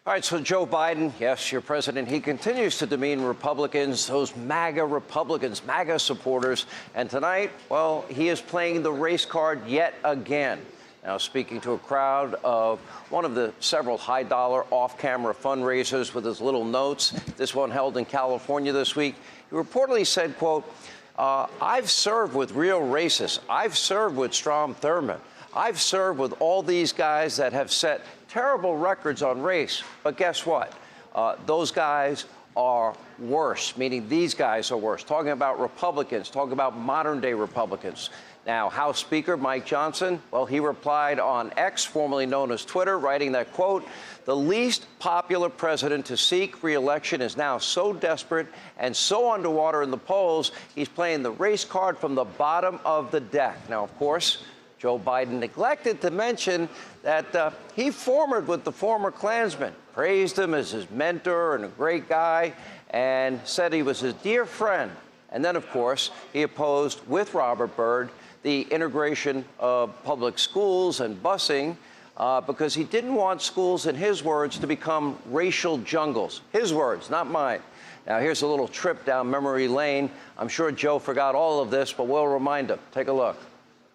All right, so Joe Biden, yes, your president, he continues to demean Republicans, those MAGA Republicans, MAGA supporters. And tonight, well, he is playing the race card yet again. Now, speaking to a crowd of one of the several high-dollar off-camera fundraisers with his little notes, this one held in California this week, he reportedly said, quote, I've served with real racists. I've served with Strom Thurmond. I've served with all these guys that have set terrible records on race. But guess what? Those guys are worse, meaning these guys are worse. Talking about Republicans, talking about modern-day Republicans. Now, House Speaker Mike Johnson, well, he replied on X, formerly known as Twitter, writing that, quote, the least popular president to seek re-election is now so desperate and so underwater in the polls, he's playing the race card from the bottom of the deck. Now, of course, Joe Biden neglected to mention that he formered with the former Klansman, praised him as his mentor and a great guy, and said he was his dear friend. And then, of course, he opposed, with Robert Byrd, the integration of public schools and busing because he didn't want schools, in his words, to become racial jungles. His words, not mine. Now, here's a little trip down memory lane. I'm sure Joe forgot all of this, but we'll remind him. Take a look.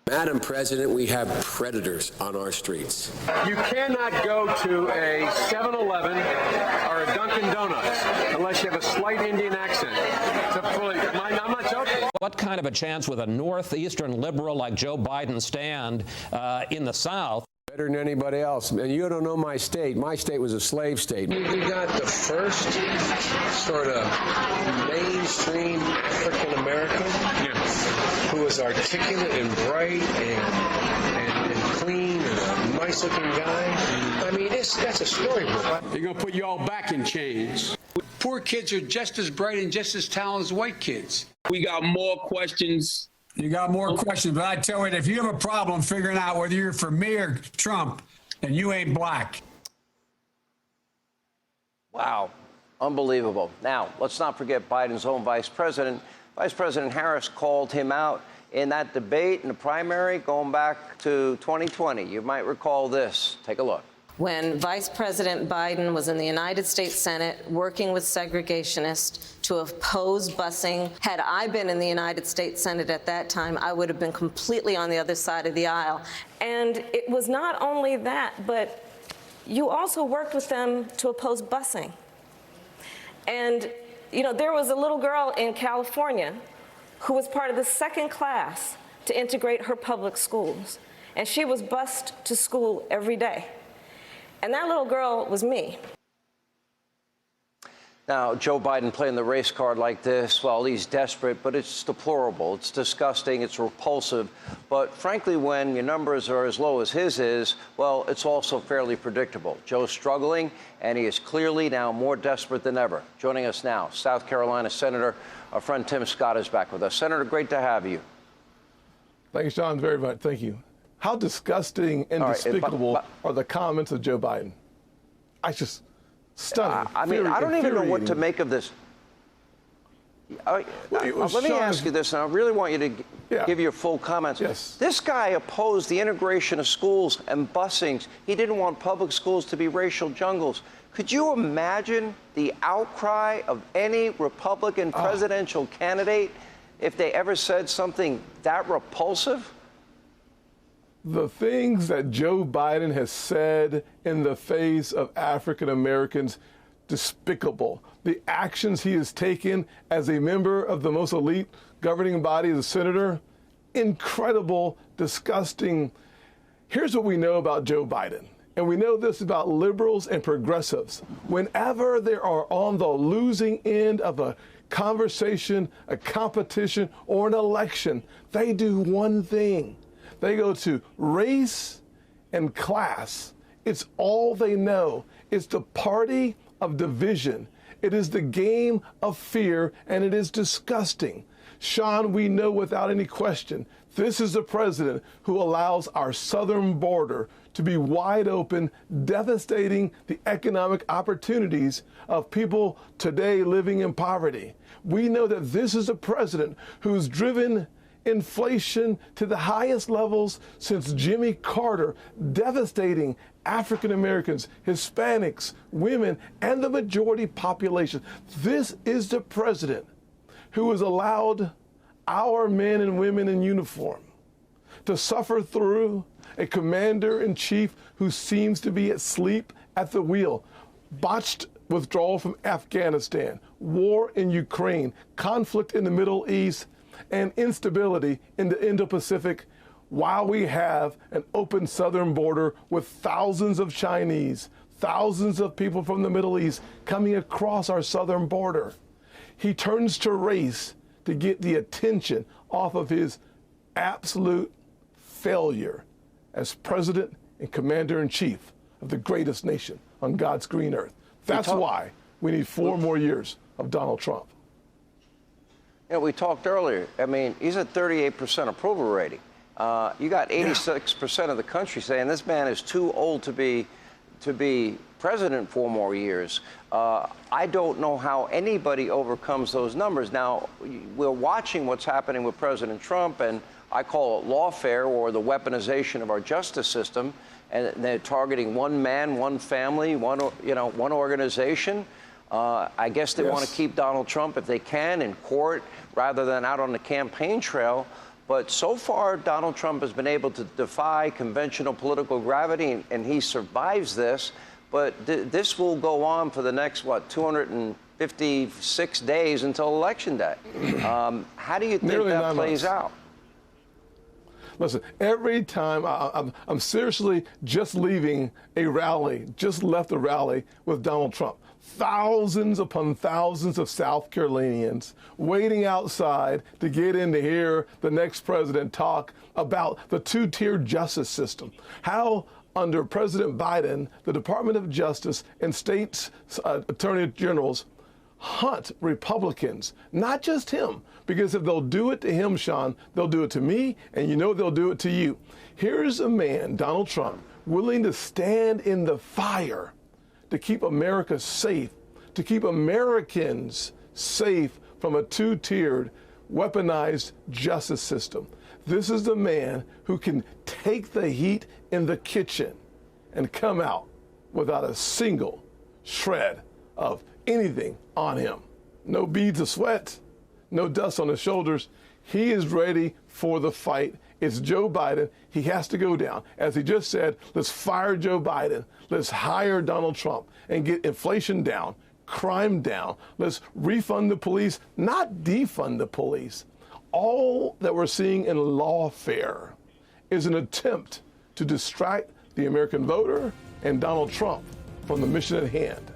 Madam President, we have predators on our streets. You cannot go to a 7-Eleven or a Dunkin' Donuts unless you have a slight Indian accent. I'm not joking. What kind of a chance would a northeastern liberal like Joe Biden stand in the South? Better than anybody else. And you don't know my state. My state was a slave state. We got the first sort of mainstream African American who was articulate and bright and clean and a nice looking guy. I mean, that's a storybook. They're going to put you all back in chains. Poor kids are just as bright and just as talented as white kids. We got more questions. You got more questions, but I tell you, if you have a problem figuring out whether you're for me or Trump, then you ain't black. Wow. Unbelievable. Now, let's not forget Biden's own vice president. Vice President Harris called him out in that debate in the primary going back to 2020. You might recall this. Take a look. When Vice President Biden was in the United States Senate working with segregationists to oppose busing, had I been in the United States Senate at that time, I would have been completely on the other side of the aisle. And it was not only that, but you also worked with them to oppose busing. And, you know, there was a little girl in California who was part of the second class to integrate her public schools. And she was bused to school every day. And that little girl was me. Now, Joe Biden playing the race card like this, well, he's desperate, but it's deplorable. It's disgusting. It's repulsive. But frankly, when your numbers are as low as his is, well, it's also fairly predictable. Joe's struggling, and he is clearly now more desperate than ever. Joining us now, South Carolina Senator, our friend Tim Scott is back with us. Senator, great to have you. Thank you, Sean, very much. Thank you. How disgusting and despicable are the comments of Joe Biden? I just stunning. I mean, I don't even know what to make of this. Let me ask you this, and I really want you to give your full comments. Yes. This guy opposed the integration of schools and busings. He didn't want public schools to be racial jungles. Could you imagine the outcry of any Republican presidential candidate if they ever said something that repulsive? The things that Joe Biden has said in the face of African Americans, despicable. The actions he has taken as a member of the most elite governing body as a senator, incredible, disgusting. Here's what we know about Joe Biden, and we know this about liberals and progressives. Whenever they are on the losing end of a conversation, a competition, or an election, they do one thing. They go to race and class. It's all they know. It's the party of division. It is the game of fear, and it is disgusting. Sean, we know without any question, this is a president who allows our southern border to be wide open, devastating the economic opportunities of people today living in poverty. We know that this is a president who's driven inflation to the highest levels since Jimmy Carter, devastating African Americans, Hispanics, women, and the majority population. This is the president who has allowed our men and women in uniform to suffer through a commander-in-chief who seems to be asleep at the wheel, botched withdrawal from Afghanistan, war in Ukraine, conflict in the Middle East, and instability in the Indo-Pacific, while we have an open southern border with thousands of Chinese, thousands of people from the Middle East coming across our southern border. He turns to race to get the attention off of his absolute failure as president and commander-in-chief of the greatest nation on God's green earth. That's why we need 4 more years of Donald Trump. You know, we talked earlier. I mean, he's at 38% approval rating. You got 86% of the country saying this man is too old to be president 4 more years. I don't know how anybody overcomes those numbers. Now, we're watching what's happening with President Trump, and I call it lawfare, or the weaponization of our justice system. And they're targeting one man, one family, one organization. I guess they want to keep Donald Trump, if they can, in court rather than out on the campaign trail. But so far, Donald Trump has been able to defy conventional political gravity, and he survives this. But this will go on for the next, 256 days until Election Day. How do you think that plays out? Listen, every time I'm seriously just leaving a rally, just left a rally with Donald Trump. Thousands upon thousands of South Carolinians waiting outside to get in to hear the next president talk about the 2-tiered justice system. How under President Biden, the Department of Justice and states' attorney generals hunt Republicans, not just him, because if they'll do it to him, Sean, they'll do it to me, and you know they'll do it to you. Here's a man, Donald Trump, willing to stand in the fire to keep America safe, to keep Americans safe from a 2-tiered, weaponized justice system. This is the man who can take the heat in the kitchen and come out without a single shred of anything on him. No beads of sweat, no dust on his shoulders. He is ready for the fight. It's Joe Biden. He has to go down. As he just said, let's fire Joe Biden. Let's hire Donald Trump and get inflation down, crime down. Let's refund the police, not defund the police. All that we're seeing in lawfare is an attempt to distract the American voter and Donald Trump from the mission at hand.